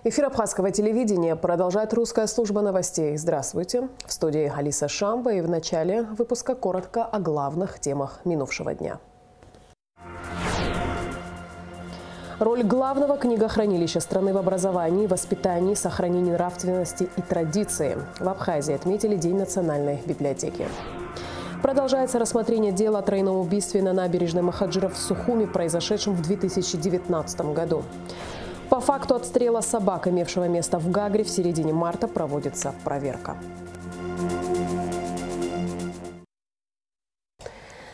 Эфир абхазского телевидения продолжает русская служба новостей. Здравствуйте. В студии Алиса Шамба, и в начале выпуска коротко о главных темах минувшего дня. Роль главного книгохранилища страны в образовании, воспитании, сохранении нравственности и традиции. В Абхазии отметили День национальной библиотеки. Продолжается рассмотрение дела о тройном убийстве на набережной Махаджиров в Сухуми, произошедшем в 2019 году. По факту отстрела собак, имевшего место в Гагре, в середине марта проводится проверка.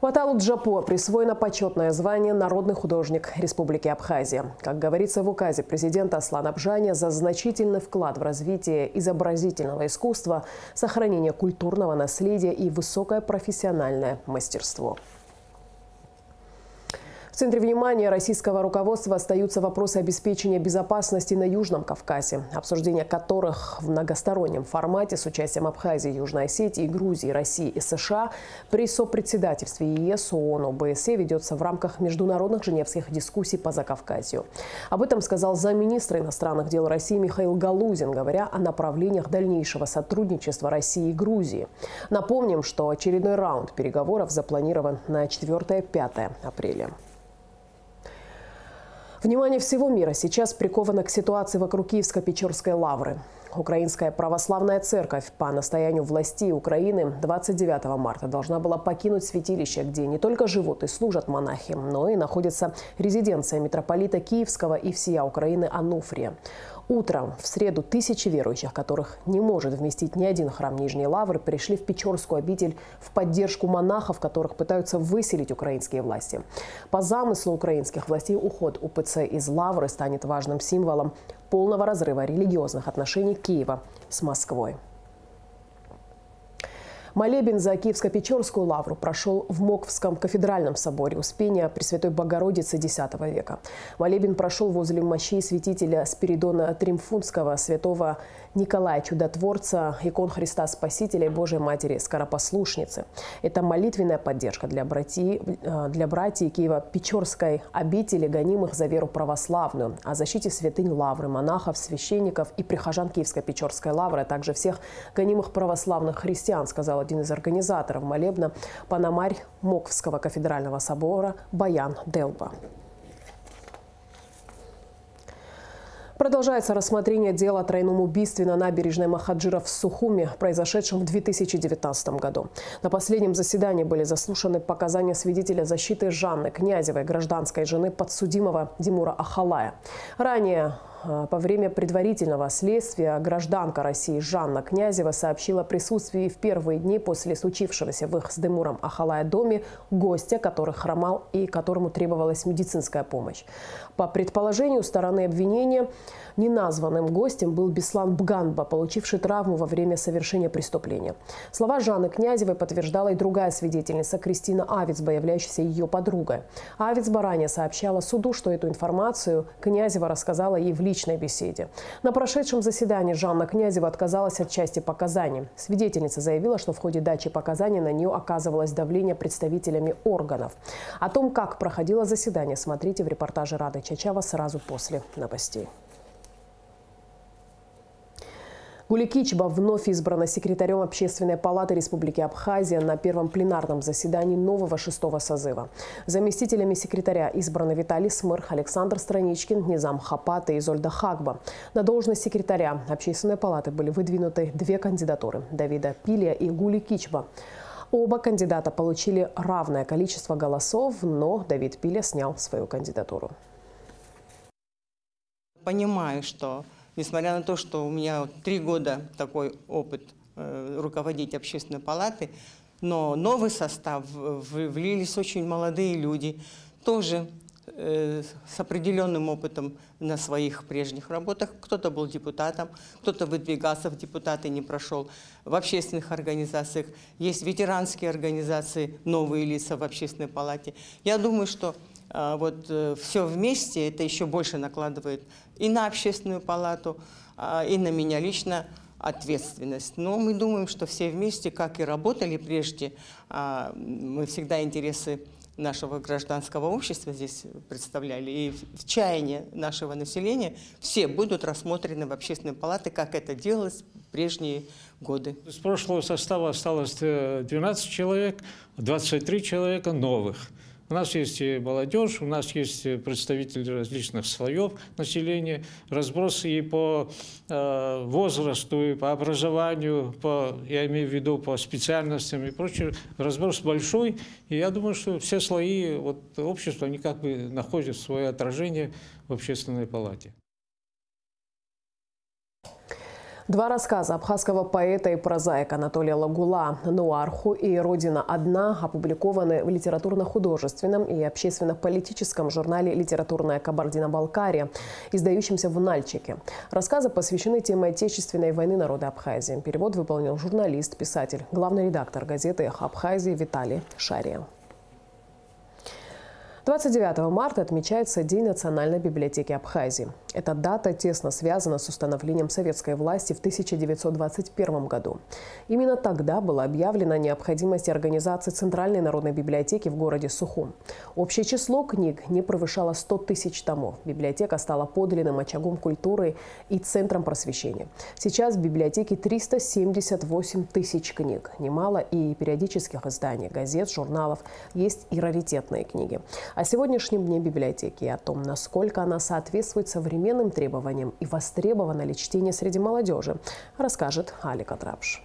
Ваталу Джапо присвоено почетное звание «Народный художник Республики Абхазия». Как говорится в указе президента Аслана Абжаня, за значительный вклад в развитие изобразительного искусства, сохранение культурного наследия и высокое профессиональное мастерство. В центре внимания российского руководства остаются вопросы обеспечения безопасности на Южном Кавказе, обсуждение которых в многостороннем формате с участием Абхазии, Южной Осетии, Грузии, России и США при сопредседательстве ЕС, ООН, ОБСЕ ведется в рамках международных женевских дискуссий по Закавказью. Об этом сказал замминистра иностранных дел России Михаил Галузин, говоря о направлениях дальнейшего сотрудничества России и Грузии. Напомним, что очередной раунд переговоров запланирован на 4-5 апреля. Внимание всего мира сейчас приковано к ситуации вокруг Киевско-Печорской лавры. Украинская православная церковь по настоянию властей Украины 29 марта должна была покинуть святилище, где не только живут и служат монахи, но и находится резиденция митрополита Киевского и всея Украины Ануфрия. Утром в среду тысячи верующих, которых не может вместить ни один храм Нижней Лавры, пришли в Печорскую обитель в поддержку монахов, которых пытаются выселить украинские власти. По замыслу украинских властей уход УПЦ из Лавры станет важным символом полного разрыва религиозных отношений Киева с Москвой. Молебен за Киевско-Печорскую лавру прошел в Моковском кафедральном соборе Успения Пресвятой Богородицы X века. Молебен прошел возле мощей святителя Спиридона Тримфунского, святого Николая Чудотворца, икон Христа Спасителя и Божией Матери Скоропослушницы. Это молитвенная поддержка для братьев Киево-Печорской обители, гонимых за веру православную, о защите святынь лавры, монахов, священников и прихожан Киевско-Печорской лавры, а также всех гонимых православных христиан, сказал один из организаторов молебна, панамарь Моковского кафедрального собора Баян Делба. Продолжается рассмотрение дела о тройном убийстве на набережной Махаджиров в Сухуми, произошедшем в 2019 году. На последнем заседании были заслушаны показания свидетеля защиты Жанны Князевой, гражданской жены подсудимого Димура Ахалая. Ранее, во время предварительного следствия, гражданка России Жанна Князева сообщила о присутствии в первые дни после случившегося в их с Димуром Ахалая доме гостя, который хромал и которому требовалась медицинская помощь. По предположению стороны обвинения, неназванным гостем был Беслан Бганба, получивший травму во время совершения преступления. Слова Жанны Князевой подтверждала и другая свидетельница Кристина Авицба, являющаяся ее подругой. Авицба ранее сообщала суду, что эту информацию Князева рассказала ей в личной беседе. На прошедшем заседании Жанна Князева отказалась от части показаний. Свидетельница заявила, что в ходе дачи показаний на нее оказывалось давление представителями органов. О том, как проходило заседание, смотрите в репортаже Рады Чачава сразу после новостей. Гули Кичба вновь избрана секретарем Общественной палаты Республики Абхазия на первом пленарном заседании нового 6-го созыва. Заместителями секретаря избраны Виталий Смырх, Александр Страничкин, Низам Хапат и Изольда Хагба. На должность секретаря Общественной палаты были выдвинуты две кандидатуры – Давида Пилия и Гули Кичба. Оба кандидата получили равное количество голосов, но Давид Пилия снял свою кандидатуру. Понимаю, что несмотря на то, что у меня 3 года такой опыт руководить общественной палатой, но новый состав влились очень молодые люди, тоже с определенным опытом на своих прежних работах. Кто-то был депутатом, кто-то выдвигался в депутаты, не прошел. В общественных организациях есть ветеранские организации, новые лица в общественной палате. Я думаю, что вот все вместе это еще больше накладывает и на общественную палату, и на меня лично ответственность. Но мы думаем, что все вместе, как и работали прежде, мы всегда интересы нашего гражданского общества здесь представляли, и в чаянии нашего населения все будут рассмотрены в общественной палате, как это делалось в прежние годы. Из прошлого состава осталось 12 человек, 23 человека новых. У нас есть и молодежь, у нас есть представители различных слоев населения, разброс и по возрасту, и по образованию, я имею в виду по специальностям и прочее, разброс большой. И я думаю, что все слои общества, они как бы находят свое отражение в общественной палате. Два рассказа абхазского поэта и прозаика Анатолия Лагула «Нуарху» и «Родина одна» опубликованы в литературно-художественном и общественно-политическом журнале «Литературная Кабардино-Балкария», издающемся в Нальчике. Рассказы посвящены теме Отечественной войны народа Абхазии. Перевод выполнил журналист, писатель, главный редактор газеты «Эхо Абхазии» Виталий Шария. 29 марта отмечается День Национальной библиотеки Абхазии. Эта дата тесно связана с установлением советской власти в 1921 году. Именно тогда была объявлена необходимость организации Центральной народной библиотеки в городе Сухум. Общее число книг не превышало 100 тысяч томов. Библиотека стала подлинным очагом культуры и центром просвещения. Сейчас в библиотеке 378 тысяч книг. Немало и периодических изданий, газет, журналов. Есть и раритетные книги. О сегодняшнем дне библиотеки и о том, насколько она соответствует современным требованиям и востребовано ли чтение среди молодежи, расскажет Алика Трапш.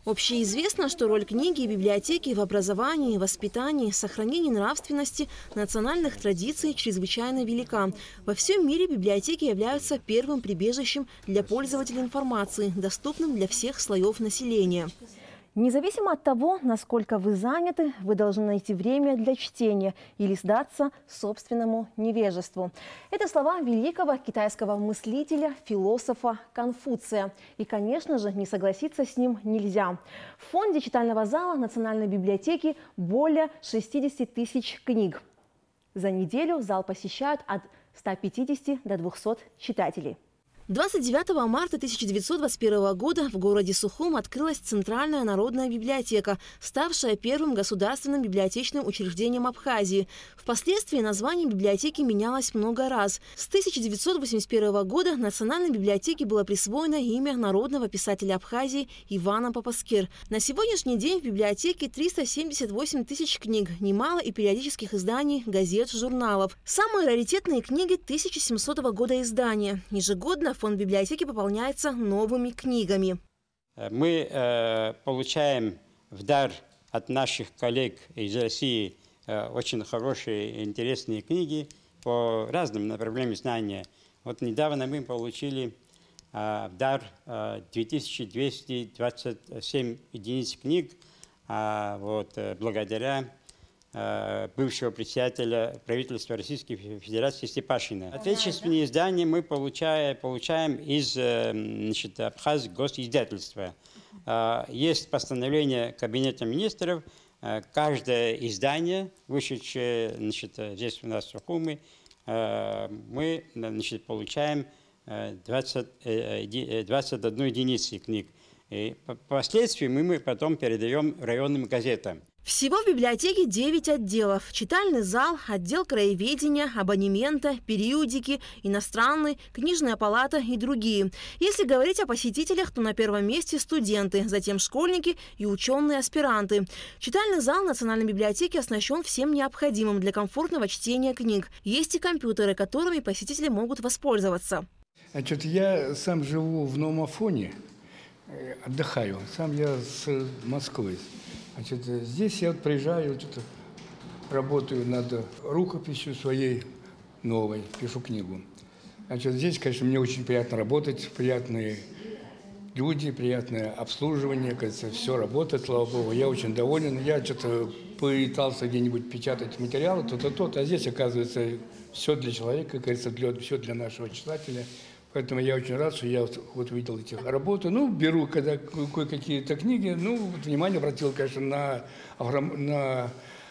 Общеизвестно, что роль книги и библиотеки в образовании, воспитании, сохранении нравственности, национальных традиций чрезвычайно велика. Во всем мире библиотеки являются первым прибежищем для пользователей информации, доступным для всех слоев населения. Независимо от того, насколько вы заняты, вы должны найти время для чтения или сдаться собственному невежеству. Это слова великого китайского мыслителя, философа Конфуция. И, конечно же, не согласиться с ним нельзя. В фонде читального зала Национальной библиотеки более 60 тысяч книг. За неделю зал посещают от 150 до 200 читателей. 29 марта 1921 года в городе Сухум открылась Центральная народная библиотека, ставшая первым государственным библиотечным учреждением Абхазии. Впоследствии название библиотеки менялось много раз. С 1981 года Национальной библиотеке было присвоено имя народного писателя Абхазии Ивана Папаскер. На сегодняшний день в библиотеке 378 тысяч книг, немало и периодических изданий, газет, журналов. Самые раритетные книги 1700 года издания. Ежегодно фонд библиотеки пополняется новыми книгами. Мы получаем в дар от наших коллег из России очень хорошие, интересные книги по разным направлениям знания. Вот недавно мы получили в дар 2227 единиц книг, благодаря бывшего председателя правительства Российской Федерации Степашина. Отечественные издания мы получаем из Абхаз госиздательства. Есть постановление Кабинета министров. Каждое издание, вышедшее здесь у нас в Сухуме, мы получаем 21 единицы книг. И впоследствии мы потом передаем районным газетам. Всего в библиотеке 9 отделов. Читальный зал, отдел краеведения, абонемента, периодики, иностранный, книжная палата и другие. Если говорить о посетителях, то на первом месте студенты, затем школьники и ученые-аспиранты. Читальный зал Национальной библиотеки оснащен всем необходимым для комфортного чтения книг. Есть и компьютеры, которыми посетители могут воспользоваться. Значит, я сам живу в Новом Афоне, отдыхаю. Сам я с Москвы. Значит, здесь я приезжаю, работаю над рукописью своей новой, пишу книгу. Значит, здесь, конечно, мне очень приятно работать, приятные люди, приятное обслуживание, кажется, все работает, слава богу. Я очень доволен. Я пытался где-нибудь печатать материалы, а здесь, оказывается, все для человека, кажется, все для нашего читателя. Поэтому я очень рад, что я увидел эти работы. Беру кое-какие-то книги. Внимание обратил, конечно, на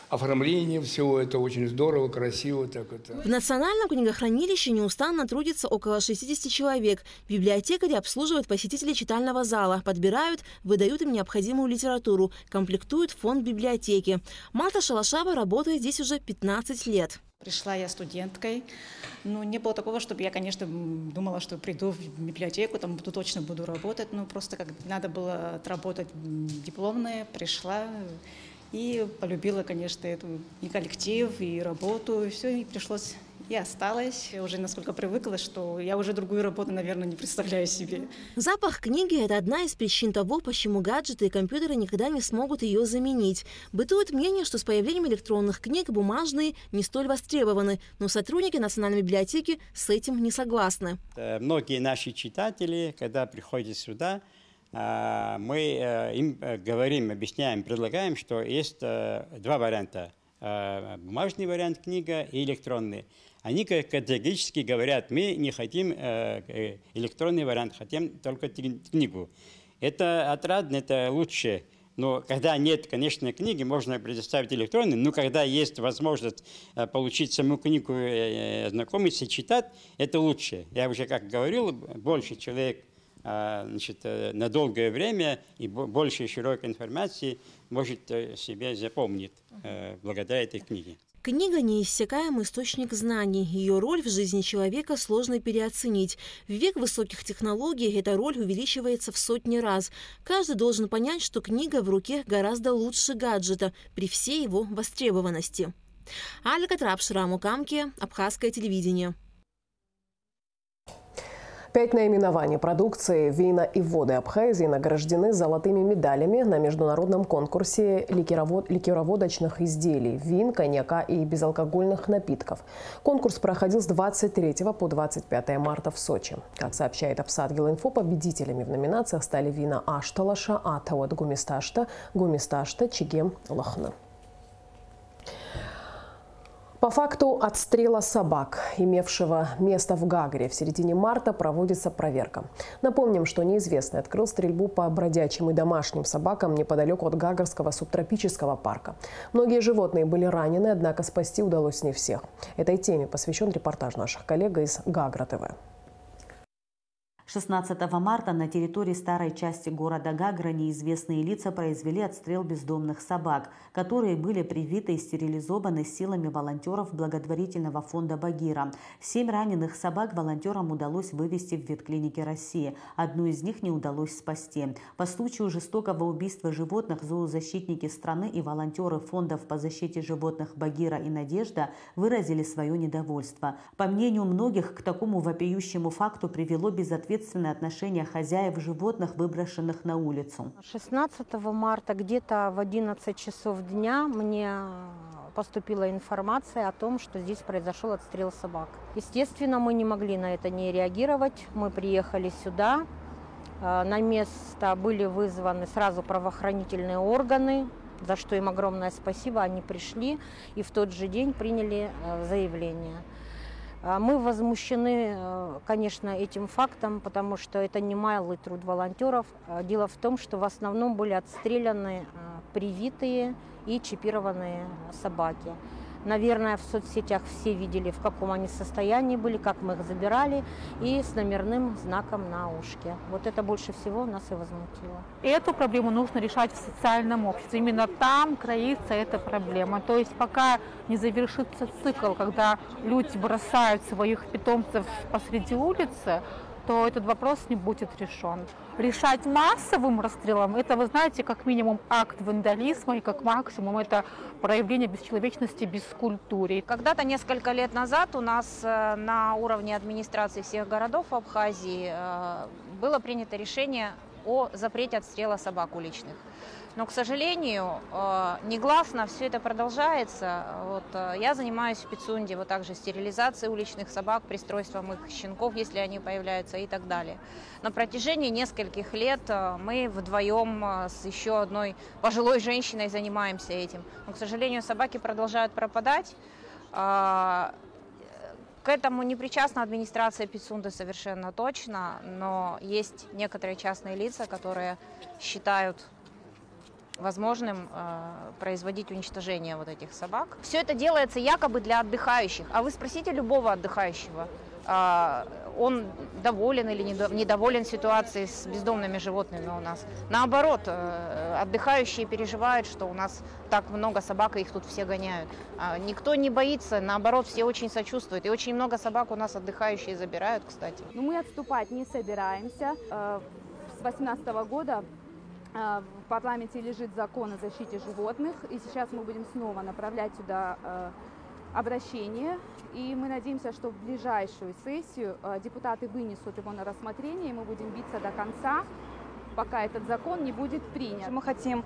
оформление всего, это очень здорово, красиво. Так это. В Национальном книгохранилище неустанно трудится около 60 человек. Библиотекари обслуживают посетителей читального зала, подбирают, выдают им необходимую литературу, комплектуют фонд библиотеки. Марта Шалашава работает здесь уже 15 лет. Пришла я студенткой. Ну, не было такого, чтобы я, конечно, думала, что приду в библиотеку, там точно буду работать. Ну, просто как надо было отработать дипломное, пришла и полюбила, конечно, эту и коллектив, и работу, и все, и пришлось, и осталась. Я уже насколько привыкла, что я уже другую работу, наверное, не представляю себе. Запах книги – это одна из причин того, почему гаджеты и компьютеры никогда не смогут ее заменить. Бытует мнение, что с появлением электронных книг бумажные не столь востребованы, но сотрудники Национальной библиотеки с этим не согласны. Многие наши читатели, когда приходят сюда, мы им говорим, объясняем, предлагаем, что есть два варианта. Бумажный вариант книга и электронный. Они категорически говорят, мы не хотим электронный вариант, хотим только книгу. Это отрадно, это лучше. Но когда нет, конечно, книги, можно предоставить электронный, но когда есть возможность получить саму книгу, знакомиться, читать, это лучше. Я уже, как говорил, больше человек на долгое время и больше широкой информации может себе запомнить благодаря этой книге. Книга – неиссякаемый источник знаний. Ее роль в жизни человека сложно переоценить. В век высоких технологий эта роль увеличивается в сотни раз. Каждый должен понять, что книга в руке гораздо лучше гаджета при всей его востребованности. Алька Трапшира, Мукамки, Абхазское телевидение. 5 наименований продукции «Вина и воды Абхазии» награждены золотыми медалями на международном конкурсе ликероводочных изделий, вин, коньяка и безалкогольных напитков. Конкурс проходил с 23 по 25 марта в Сочи. Как сообщает Апсадгил-Инфо, победителями в номинациях стали вина Ашталаша, Атауат Гумисташта, Чигем, Лахна. По факту отстрела собак, имевшего место в Гагре, в середине марта проводится проверка. Напомним, что неизвестный открыл стрельбу по бродячим и домашним собакам неподалеку от Гагарского субтропического парка. Многие животные были ранены, однако спасти удалось не всех. Этой теме посвящен репортаж наших коллег из Гагра ТВ. 16 марта на территории старой части города Гагра неизвестные лица произвели отстрел бездомных собак, которые были привиты и стерилизованы силами волонтеров благотворительного фонда «Багира». 7 раненых собак волонтерам удалось вывести в ветклинике России. Одну из них не удалось спасти. По случаю жестокого убийства животных зоозащитники страны и волонтеры фондов по защите животных «Багира» и «Надежда» выразили свое недовольство. По мнению многих, к такому вопиющему факту привело безответственное отношение хозяев животных, выброшенных на улицу. 16 марта где-то в 11 часов дня мне поступила информация о том, что здесь произошел отстрел собак. Естественно, мы не могли на это не реагировать. Мы приехали сюда. На место были вызваны сразу правоохранительные органы, за что им огромное спасибо. Они пришли и в тот же день приняли заявление. Мы возмущены, конечно, этим фактом, потому что это немалый труд волонтеров. Дело в том, что в основном были отстреляны привитые и чипированные собаки. Наверное, в соцсетях все видели, в каком они состоянии были, как мы их забирали, и с номерным знаком на ушке. Вот это больше всего нас и возмутило. Эту проблему нужно решать в социальном обществе. Именно там кроится эта проблема. То есть пока не завершится цикл, когда люди бросают своих питомцев посреди улицы, то этот вопрос не будет решен. Решать массовым расстрелом – это, вы знаете, как минимум акт вандализма и как максимум это проявление бесчеловечности, бескультуры. Когда-то несколько лет назад у нас на уровне администрации всех городов Абхазии было принято решение о запрете отстрела собак уличных. Но, к сожалению, негласно все это продолжается. Я занимаюсь в Пицунде также стерилизацией уличных собак, пристройством их щенков, если они появляются, и так далее. На протяжении нескольких лет мы вдвоем с еще одной пожилой женщиной занимаемся этим. Но, к сожалению, собаки продолжают пропадать. К этому не причастна администрация Пицунды совершенно точно, но есть некоторые частные лица, которые считают возможным производить уничтожение вот этих собак. Все это делается якобы для отдыхающих. А вы спросите любого отдыхающего, он доволен или недоволен ситуацией с бездомными животными у нас. Наоборот, отдыхающие переживают, что у нас так много собак, и их тут все гоняют. Никто не боится, наоборот, все очень сочувствуют. И очень много собак у нас отдыхающие забирают, кстати. Но мы отступать не собираемся. С 2018 года в парламенте лежит закон о защите животных, и сейчас мы будем снова направлять сюда обращение. И мы надеемся, что в ближайшую сессию депутаты вынесут его на рассмотрение, и мы будем биться до конца, пока этот закон не будет принят. Мы хотим,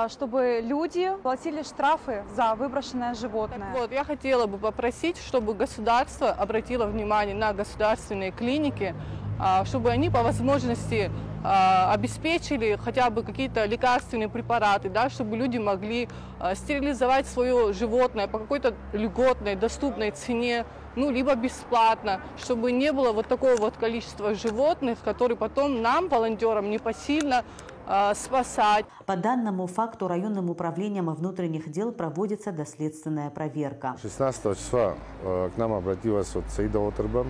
чтобы люди платили штрафы за выброшенное животное. Так вот, я хотела бы попросить, чтобы государство обратило внимание на государственные клиники, чтобы они по возможности обеспечили хотя бы какие-то лекарственные препараты, да, чтобы люди могли стерилизовать свое животное по какой-то льготной, доступной цене, ну, либо бесплатно, чтобы не было вот такого вот количества животных, которые потом нам, волонтерам, непосильно спасать. По данному факту районным управлением внутренних дел проводится доследственная проверка. 16 числа к нам обратилась Саида Отерба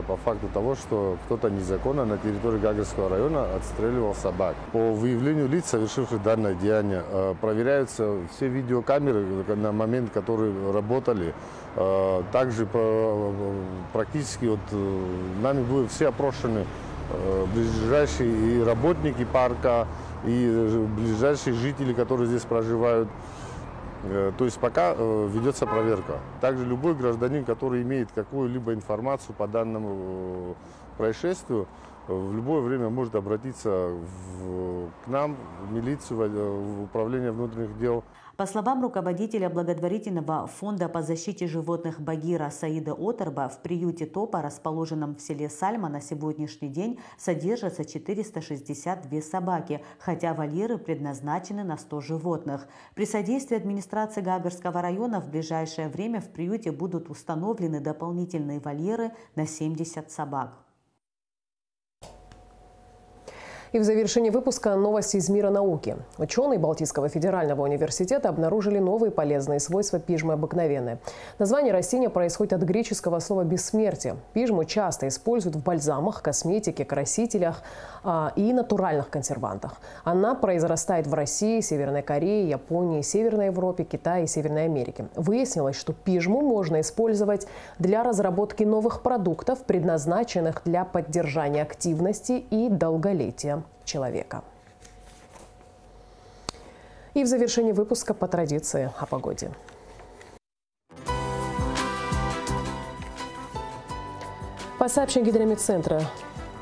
по факту того, что кто-то незаконно на территории Гагарского района отстреливал собак. По выявлению лиц, совершивших данное деяние, проверяются все видеокамеры на момент, которые работали. Также практически нами были все опрошены ближайшие и работники парка, и ближайшие жители, которые здесь проживают. То есть пока ведется проверка. Также любой гражданин, который имеет какую-либо информацию по данному происшествию, в любое время может обратиться к нам, в милицию, в управление внутренних дел. По словам руководителя благотворительного фонда по защите животных Багира Саида Отерба, в приюте ТОПа, расположенном в селе Сальма, на сегодняшний день содержатся 462 собаки, хотя вольеры предназначены на 100 животных. При содействии администрации Гагарского района в ближайшее время в приюте будут установлены дополнительные вольеры на 70 собак. И в завершении выпуска новости из мира науки. Ученые Балтийского федерального университета обнаружили новые полезные свойства пижмы обыкновенной. Название растения происходит от греческого слова «бессмертие». Пижму часто используют в бальзамах, косметике, красителях и натуральных консервантах. Она произрастает в России, Северной Корее, Японии, Северной Европе, Китае и Северной Америке. Выяснилось, что пижму можно использовать для разработки новых продуктов, предназначенных для поддержания активности и долголетия человека. И в завершении выпуска по традиции о погоде. По сообщению Гидрометцентра,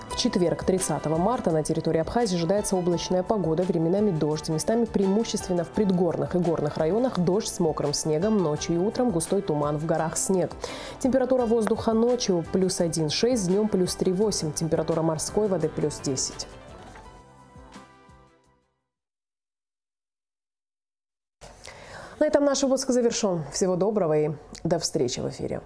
в четверг, 30 марта, на территории Абхазии ожидается облачная погода, временами дождь, местами преимущественно в предгорных и горных районах дождь с мокрым снегом, ночью и утром густой туман, в горах снег. Температура воздуха ночью плюс 1,6, днем плюс 3,8, температура морской воды плюс 10. На этом наш выпуск завершен. Всего доброго и до встречи в эфире.